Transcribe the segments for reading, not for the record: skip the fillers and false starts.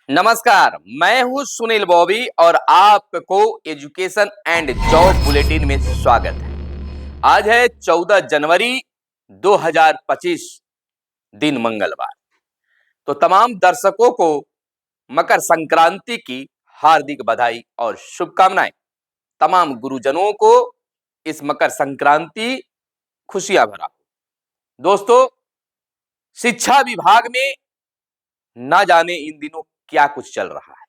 नमस्कार, मैं हूं सुनील बॉबी और आपको एजुकेशन एंड जॉब बुलेटिन में स्वागत है। आज है 14 जनवरी 2025, दिन मंगलवार। तो तमाम दर्शकों को मकर संक्रांति की हार्दिक बधाई और शुभकामनाएं। तमाम गुरुजनों को इस मकर संक्रांति खुशियां भरा। दोस्तों, शिक्षा विभाग में ना जाने इन दिनों क्या कुछ चल रहा है।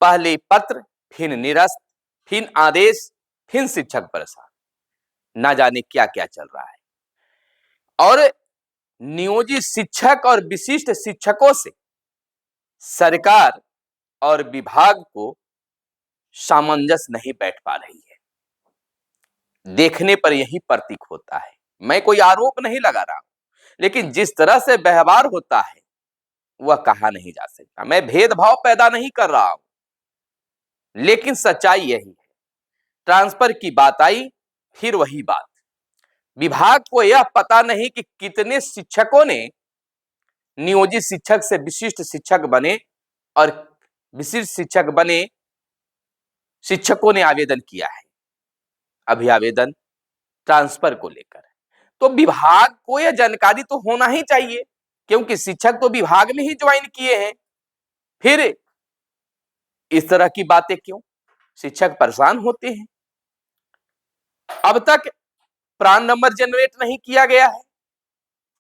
पहले पत्र, फिर निरस्त, फिर आदेश, फिर शिक्षक परेशान। ना जाने क्या क्या चल रहा है। और नियोजित शिक्षक और विशिष्ट शिक्षकों से सरकार और विभाग को सामंजस्य नहीं बैठ पा रही है। देखने पर यही प्रतीक होता है। मैं कोई आरोप नहीं लगा रहा हूं, लेकिन जिस तरह से व्यवहार होता है वह कहा नहीं जा सकता। मैं भेदभाव पैदा नहीं कर रहा हूं, लेकिन सच्चाई यही है। ट्रांसफर की बात आई, फिर वही बात। विभाग को यह पता नहीं कि कितने शिक्षकों ने नियोजित शिक्षक से विशिष्ट शिक्षक बने और विशिष्ट शिक्षक बने शिक्षकों ने आवेदन किया है अभी आवेदन ट्रांसफर को लेकर। तो विभाग को यह जानकारी तो होना ही चाहिए, क्योंकि शिक्षक तो विभाग में ही ज्वाइन किए हैं। फिर इस तरह की बातें क्यों? शिक्षक परेशान होते हैं। अब तक प्रान नंबर जनरेट नहीं किया गया है,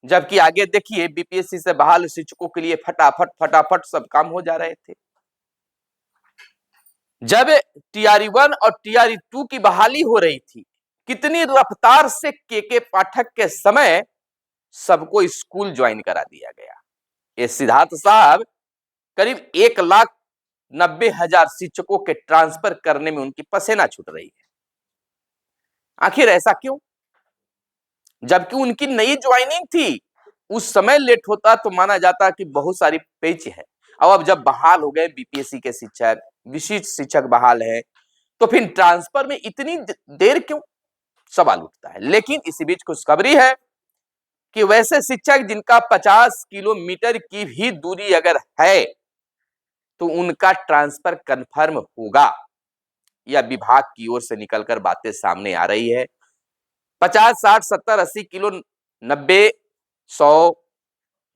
जबकि आगे देखिए बीपीएससी से बहाल शिक्षकों के लिए फटाफट फटाफट सब काम हो जा रहे थे। जब टीआरई 1 और टीआरई 2 की बहाली हो रही थी, कितनी रफ्तार से के पाठक के समय सबको स्कूल ज्वाइन करा दिया गया। ये सिद्धार्थ साहब करीब 1,90,000 शिक्षकों के ट्रांसफर करने में उनकी पसेना छूट रही है। आखिर ऐसा क्यों? जबकि उनकी नई ज्वाइनिंग थी। उस समय लेट होता तो माना जाता कि बहुत सारी पेच है। अब जब बहाल हो गए बीपीएससी के शिक्षक, विशिष्ट शिक्षक बहाल है, तो फिर ट्रांसफर में इतनी देर क्यों? सवाल उठता है। लेकिन इसी बीच खुशखबरी है कि वैसे शिक्षक जिनका 50 किलोमीटर की भी दूरी अगर है तो उनका ट्रांसफर कंफर्म होगा। यह विभाग की ओर से निकलकर बातें सामने आ रही है। 50, 60, 70, 80 किलो, 90, 100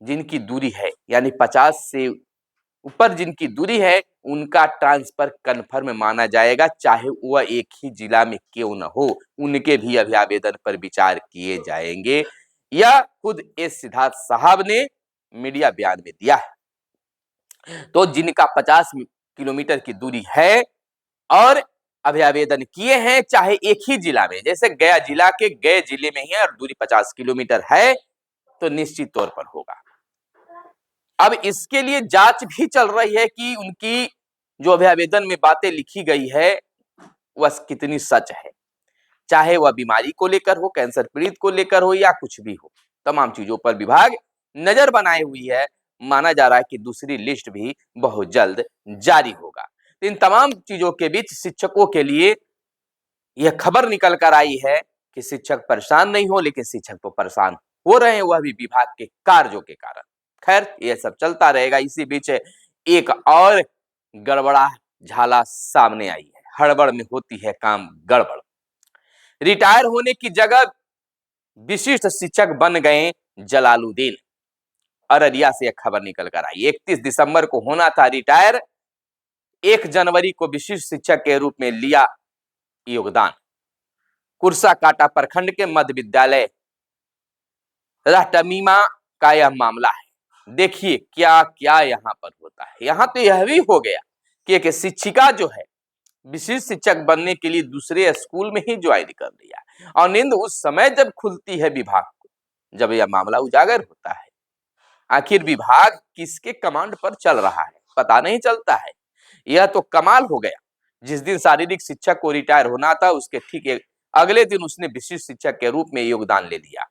जिनकी दूरी है, यानी 50 से ऊपर जिनकी दूरी है, उनका ट्रांसफर कंफर्म माना जाएगा, चाहे वह एक ही जिला में क्यों न हो। उनके भी अभी आवेदन पर विचार किए जाएंगे। यह खुद एस सिद्धार्थ साहब ने मीडिया बयान में दिया है। तो जिनका 50 किलोमीटर की दूरी है और अभी आवेदन किए हैं, चाहे एक ही जिला में, जैसे गया जिला के गए जिले में ही है और दूरी 50 किलोमीटर है, तो निश्चित तौर पर होगा। अब इसके लिए जांच भी चल रही है कि उनकी जो अभी आवेदन में बातें लिखी गई है वह कितनी सच है। चाहे वह बीमारी को लेकर हो, कैंसर पीड़ित को लेकर हो, या कुछ भी हो, तमाम चीजों पर विभाग नजर बनाए हुई है। माना जा रहा है कि दूसरी लिस्ट भी बहुत जल्द जारी होगा। इन तमाम चीजों के बीच शिक्षकों के लिए यह खबर निकल कर आई है कि शिक्षक परेशान नहीं हो, लेकिन शिक्षक तो परेशान हो रहे हैं, वह भी विभाग के कार्यों के कारण। खैर, यह सब चलता रहेगा। इसी बीच एक और गड़बड़ा झाला सामने आई है। हड़बड़ में होती है काम गड़बड़। रिटायर होने की जगह विशिष्ट शिक्षक बन गए जलालुद्दीन। अररिया से यह खबर निकल कर आई। 31 दिसंबर को होना था रिटायर, 1 जनवरी को विशिष्ट शिक्षक के रूप में लिया योगदान। कुर्साकांटा प्रखंड के मध्य विद्यालय रहटमीमा का यह मामला है। देखिए क्या क्या यहाँ पर होता है। यहाँ तो यह भी हो गया कि एक शिक्षिका जो है विशिष्ट शिक्षक बनने के लिए दूसरे स्कूल में ही ज्वाइन कर लिया, और नींद उस समय जब खुलती है विभाग को, जब यह मामला उजागर होता है। आखिर विभाग किसके कमांड पर चल रहा है पता नहीं चलता है। यह तो कमाल हो गया। जिस दिन शारीरिक शिक्षक को रिटायर होना था, उसके ठीक अगले दिन उसने विशिष्ट शिक्षक के रूप में योगदान ले लिया।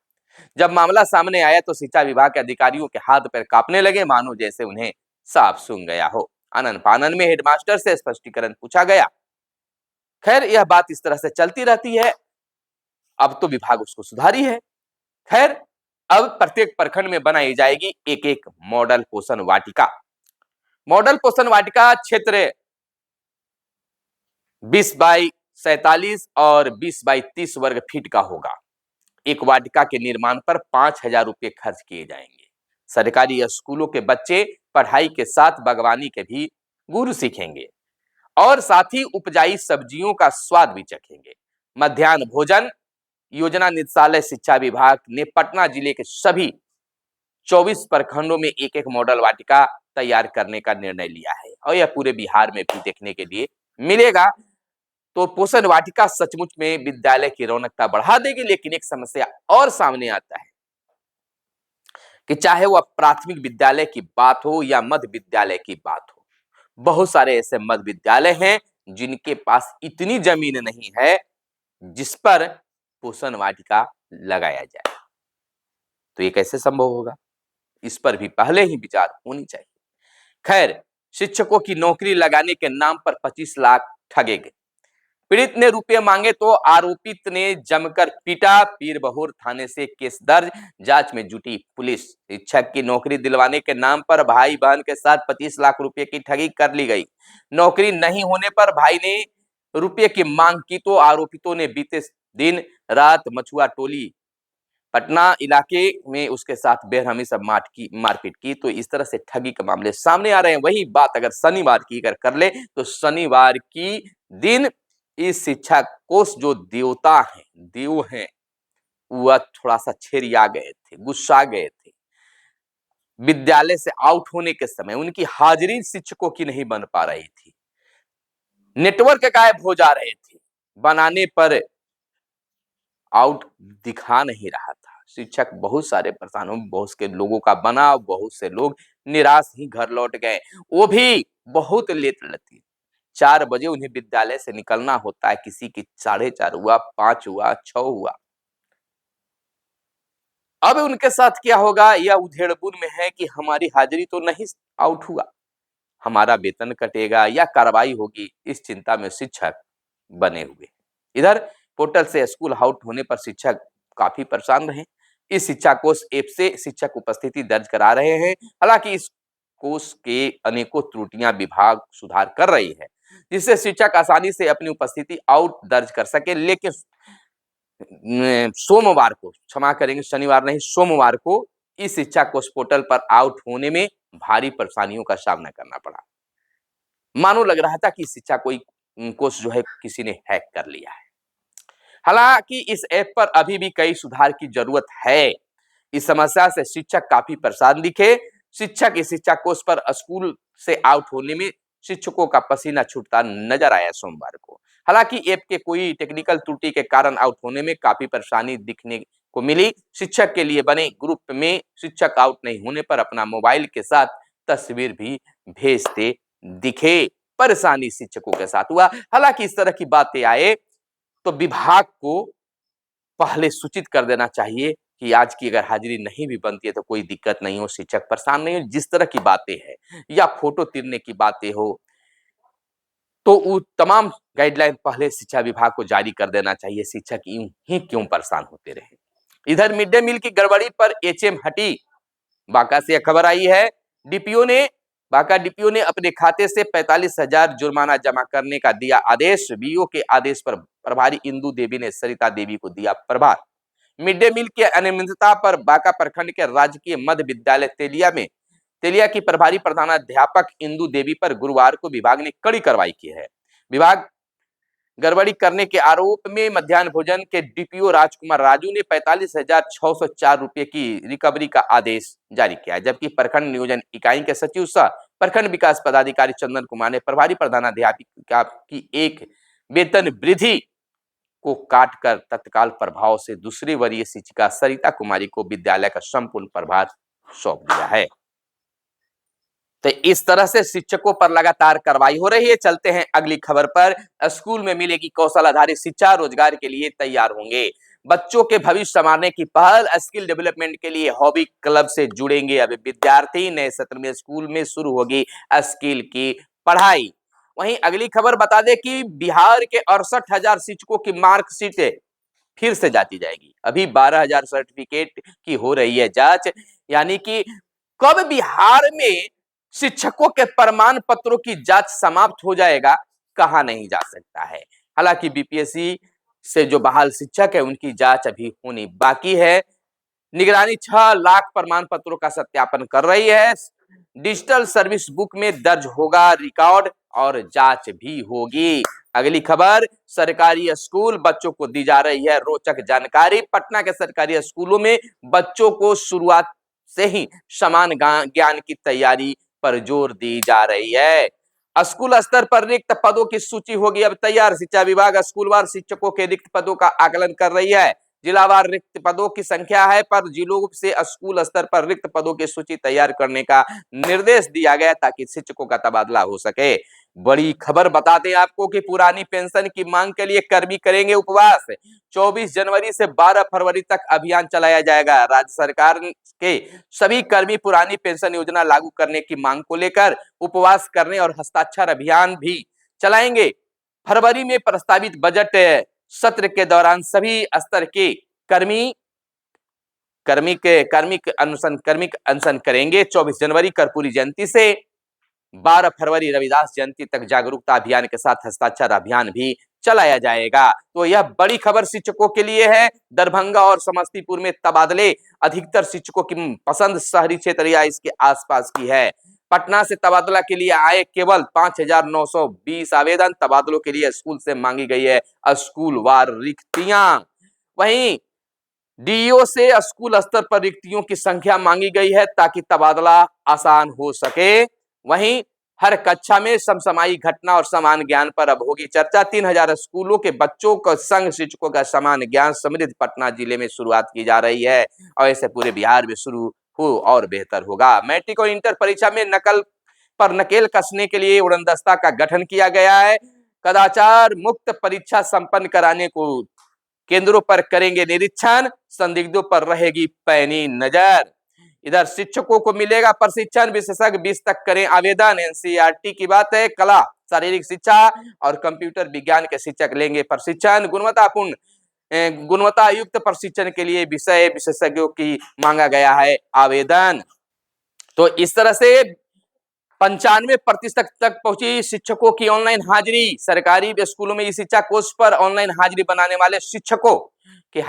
जब मामला सामने आया तो शिक्षा विभाग के अधिकारियों के हाथ पैर कांपने लगे, मानो जैसे उन्हें साफ सूंघ गया हो। आनन फानन में हेडमास्टर से स्पष्टीकरण पूछा गया। खैर, यह बात इस तरह से चलती रहती है। अब तो विभाग उसको सुधारी है। खैर, अब प्रत्येक प्रखंड में बनाई जाएगी एक एक मॉडल पोषण वाटिका। मॉडल पोषण वाटिका क्षेत्र 20 बाई 47 और 20 बाई 30 वर्ग फीट का होगा। एक वाटिका के निर्माण पर 5,000 रुपए खर्च किए जाएंगे। सरकारी स्कूलों के बच्चे पढ़ाई के साथ बागवानी के भी गुर सीखेंगे और साथ ही उपजाई सब्जियों का स्वाद भी चखेंगे। मध्याह्न भोजन योजना निदेशालय शिक्षा विभाग ने पटना जिले के सभी 24 प्रखंडों में एक एक मॉडल वाटिका तैयार करने का निर्णय लिया है और यह पूरे बिहार में भी देखने के लिए मिलेगा। तो पोषण वाटिका सचमुच में विद्यालय की रौनकता बढ़ा देगी, लेकिन एक समस्या और सामने आता है कि चाहे वह प्राथमिक विद्यालय की बात हो या मध्य विद्यालय की बात हो, बहुत सारे ऐसे मध्य विद्यालय हैं जिनके पास इतनी जमीन नहीं है जिस पर पोषण वाटिका लगाया जाए। तो ये कैसे संभव होगा? इस पर भी पहले ही विचार होनी चाहिए। खैर, शिक्षकों की नौकरी लगाने के नाम पर 25 लाख ठगे गए। पीड़ित ने रुपए मांगे तो आरोपित ने जमकर पीटा। पीरबहोर थाने से केस दर्ज, जांच में जुटी पुलिस। शिक्षक की नौकरी दिलवाने के नाम पर भाई बहन के साथ 25 लाख रुपए की ठगी कर ली गई। नौकरी नहीं होने पर भाई ने रुपए की मांग की तो आरोपितों ने बीते दिन रात मछुआ टोली पटना इलाके में उसके साथ बेरहमी से मारपीट की। तो इस तरह से ठगी के मामले सामने आ रहे हैं। वही बात अगर शनिवार की अगर कर ले तो शनिवार की दिन इस शिक्षा कोष जो देवता हैं, देव हैं, वह थोड़ा सा छेरिया गए थे, गुस्सा गए थे। विद्यालय से आउट होने के समय उनकी हाजिरी शिक्षकों की नहीं बन पा रही थी, नेटवर्क गायब हो जा रहे थे, बनाने पर आउट दिखा नहीं रहा था। शिक्षक बहुत सारे परेशान हो, बहुत से लोगों का बना, बहुत से लोग निराश ही घर लौट गए, वो भी बहुत लेट लती। 4 बजे उन्हें विद्यालय से निकलना होता है, किसी की 4:30 हुआ, 5 हुआ, 6 हुआ। अब उनके साथ क्या होगा? यह उधेड़बुन में है कि हमारी हाजिरी तो नहीं आउट हुआ, हमारा वेतन कटेगा या कार्रवाई होगी, इस चिंता में शिक्षक बने हुए। इधर पोर्टल से स्कूल आउट होने पर शिक्षक काफी परेशान रहे। इस शिक्षा कोष ऐप से शिक्षक उपस्थिति दर्ज करा रहे हैं। हालांकि इस कोष के अनेकों त्रुटियां विभाग सुधार कर रही है, जिससे शिक्षक आसानी से अपनी उपस्थिति आउट दर्ज कर सके। लेकिन सोमवार को, क्षमा करेंगे शनिवार नहीं, सोमवार को इस शिक्षा कोष पोर्टल पर आउट होने में भारी परेशानियों का सामना करना पड़ा। मानो लग रहा था कि शिक्षा कोई कोष जो है किसी ने हैक कर लिया है। हालांकि इस ऐप पर अभी भी कई सुधार की जरूरत है। इस समस्या से शिक्षक काफी परेशान दिखे। शिक्षक इस शिक्षा कोष पर स्कूल से आउट होने में शिक्षकों का पसीना छूटता नजर आया सोमवार को। हालांकि ऐप के कोई टेक्निकल त्रुटि के कारण आउट होने में काफी परेशानी दिखने को मिली। शिक्षक के लिए बने ग्रुप में शिक्षक आउट नहीं होने पर अपना मोबाइल के साथ तस्वीर भी भेजते दिखे। परेशानी शिक्षकों के साथ हुआ। हालांकि इस तरह की बातें आए तो विभाग को पहले सूचित कर देना चाहिए कि आज की अगर हाजिरी नहीं भी बनती है तो कोई दिक्कत नहीं हो, शिक्षक परेशान नहीं हो। जिस तरह की बातें हैं या फोटो तिरने की बातें हो तो वो तमाम गाइडलाइन पहले शिक्षा विभाग को जारी कर देना चाहिए। शिक्षक यूं ही क्यों परेशान होते रहे। इधर मिड डे मील की गड़बड़ी पर एचएम हटी। बांका से खबर आई है, बांका डीपीओ ने अपने खाते से 45,000 जुर्माना जमा करने का दिया आदेश। बीओ के आदेश पर प्रभारी इंदु देवी ने सरिता देवी को दिया प्रभार। मिड डे मील की अनियमितता पर बांका प्रखंड के राजकीय मध्य विद्यालय तेलिया की प्रभारी प्रधानाध्यापक इंदु देवी पर गुरुवार को विभाग ने कड़ी कार्रवाई की है। विभाग गड़बड़ी करने के आरोप में मध्याह्न भोजन के डीपीओ राजकुमार राजू ने 45,604 रुपए की रिकवरी का आदेश जारी किया, जबकि प्रखंड नियोजन इकाई के सचिव सह प्रखंड विकास पदाधिकारी चंदन कुमार ने प्रभारी प्रधानाध्यापिका की एक वेतन वृद्धि को काटकर तत्काल प्रभाव से दूसरी वरीय शिक्षिका सरिता कुमारी को विद्यालय का संपूर्ण प्रभार सौंप दिया है। तो इस तरह से शिक्षकों पर लगातार कार्रवाई हो रही है। चलते हैं अगली खबर पर। स्कूल में मिलेगी कौशल आधारित शिक्षा, रोजगार के लिए तैयार होंगे। बच्चों के भविष्य संवारने की पहल, स्किल डेवलपमेंट के लिए हॉबी क्लब से जुड़ेंगे अब विद्यार्थी। नए सत्र में स्कूल में शुरू होगी स्किल की पढ़ाई। वहीं अगली खबर बता दें कि बिहार के 68,000 शिक्षकों की मार्कशीट फिर से जांची जाएगी। अभी 12,000 सर्टिफिकेट की हो रही है जांच, यानी कि कब बिहार में शिक्षकों के प्रमाण पत्रों की जांच समाप्त हो जाएगा, कहा नहीं जा सकता है। हालांकि बीपीएससी से जो बहाल शिक्षक है उनकी जांच अभी होनी बाकी है। निगरानी 6 लाख प्रमाण पत्रों का सत्यापन कर रही है। डिजिटल सर्विस बुक में दर्ज होगा रिकॉर्ड और जांच भी होगी। अगली खबर, सरकारी स्कूल बच्चों को दी जा रही है रोचक जानकारी। पटना के सरकारी स्कूलों में बच्चों को शुरुआत से ही समान ज्ञान की तैयारी पर जोर दी जा रही है। स्कूल स्तर पर रिक्त पदों की सूची होगी अब तैयार। शिक्षा विभाग स्कूलवार शिक्षकों के रिक्त पदों का आकलन कर रही है। जिलावार रिक्त पदों की संख्या है, पर जिलों से स्कूल स्तर पर रिक्त पदों की सूची तैयार करने का निर्देश दिया गया ताकि शिक्षकों का तबादला हो सके। बड़ी खबर बता दें आपको कि पुरानी पेंशन की मांग के लिए कर्मी करेंगे उपवास। 24 जनवरी से 12 फरवरी तक अभियान चलाया जाएगा। राज्य सरकार के सभी कर्मी पुरानी पेंशन योजना लागू करने की मांग को लेकर उपवास करने और हस्ताक्षर अभियान भी चलाएंगे। फरवरी में प्रस्तावित बजट सत्र के दौरान सभी स्तर के कर्मिक अनशन करेंगे। 24 जनवरी कर्पूरी जयंती से 12 फरवरी रविदास जयंती तक जागरूकता अभियान के साथ हस्ताक्षर अभियान भी चलाया जाएगा। तो यह बड़ी खबर शिक्षकों के लिए है। दरभंगा और समस्तीपुर में तबादले, अधिकतर शिक्षकों की पसंद शहरी क्षेत्र या इसके आसपास की है। पटना से तबादला के लिए आए केवल 5,920 आवेदन। तबादलों के लिए स्कूल से मांगी गई है स्कूलवार रिक्तियां। वहीं डीईओ से स्कूल स्तर पर रिक्तियों की संख्या मांगी गई है ताकि तबादला आसान हो सके। वहीं हर कक्षा में समसामयिक घटना और समान ज्ञान पर अब होगी चर्चा। 3,000 स्कूलों के बच्चों का संघ शिक्षकों का समान ज्ञान समृद्ध पटना जिले में शुरुआत की जा रही है और ऐसे पूरे बिहार में शुरू हो और बेहतर होगा। मैट्रिक और इंटर परीक्षा में नकेल कसने के लिए उड़नदस्ता का गठन किया गया है। कदाचार मुक्त परीक्षा संपन्न कराने को केंद्रों पर करेंगे निरीक्षण। संदिग्धों पर रहेगी पैनी नजर। इधर शिक्षकों को मिलेगा प्रशिक्षण, विशेषज्ञ 20 तक करें आवेदन। एनसीईआरटी की बात है। कला, शारीरिक शिक्षा और कंप्यूटर विज्ञान के शिक्षक लेंगे प्रशिक्षण। गुणवत्ता युक्त प्रशिक्षण के लिए विषय विशेषज्ञों की मांगा गया है आवेदन। तो इस तरह से 95% तक पहुंची शिक्षकों की ऑनलाइन हाजिरी। सरकारी स्कूलों में शिक्षा कोर्स पर ऑनलाइन हाजिरी बनाने वाले शिक्षकों की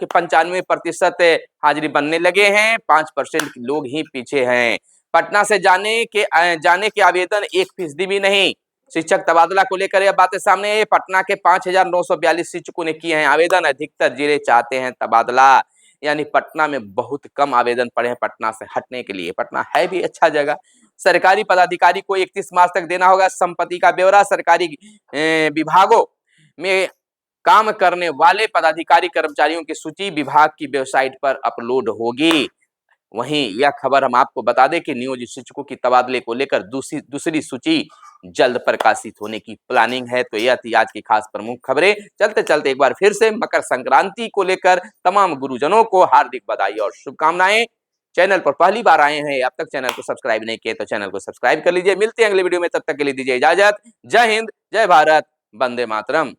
95% हाजिरी बनने लगे हैं। 5% लोग ही पीछे हैं। पटना से जाने के आवेदन 1% भी नहीं। शिक्षक तबादला को लेकर यह बातें सामने आई। पटना के 5,942 शिक्षकों ने किए हैं आवेदन। अधिकतर जिले चाहते हैं तबादला, यानी पटना में बहुत कम आवेदन पड़े हैं पटना से हटने के लिए। पटना है भी अच्छा जगह। सरकारी पदाधिकारी को 31 मार्च तक देना होगा संपत्ति का ब्यौरा। सरकारी विभागों में काम करने वाले पदाधिकारी कर्मचारियों की सूची विभाग की वेबसाइट पर अपलोड होगी। वहीं यह खबर हम आपको बता दें कि नियोजित शिक्षकों की तबादले को लेकर दूसरी सूची जल्द प्रकाशित होने की प्लानिंग है। तो यह थी आज की खास प्रमुख खबरें। चलते चलते एक बार फिर से मकर संक्रांति को लेकर तमाम गुरुजनों को हार्दिक बधाई और शुभकामनाएं। चैनल पर पहली बार आए हैं, अब तक चैनल को सब्सक्राइब नहीं किए तो चैनल को सब्सक्राइब कर लीजिए। मिलते हैं अगले वीडियो में, तब तक के लिए दीजिए इजाजत। जय हिंद, जय भारत, वंदे मातरम।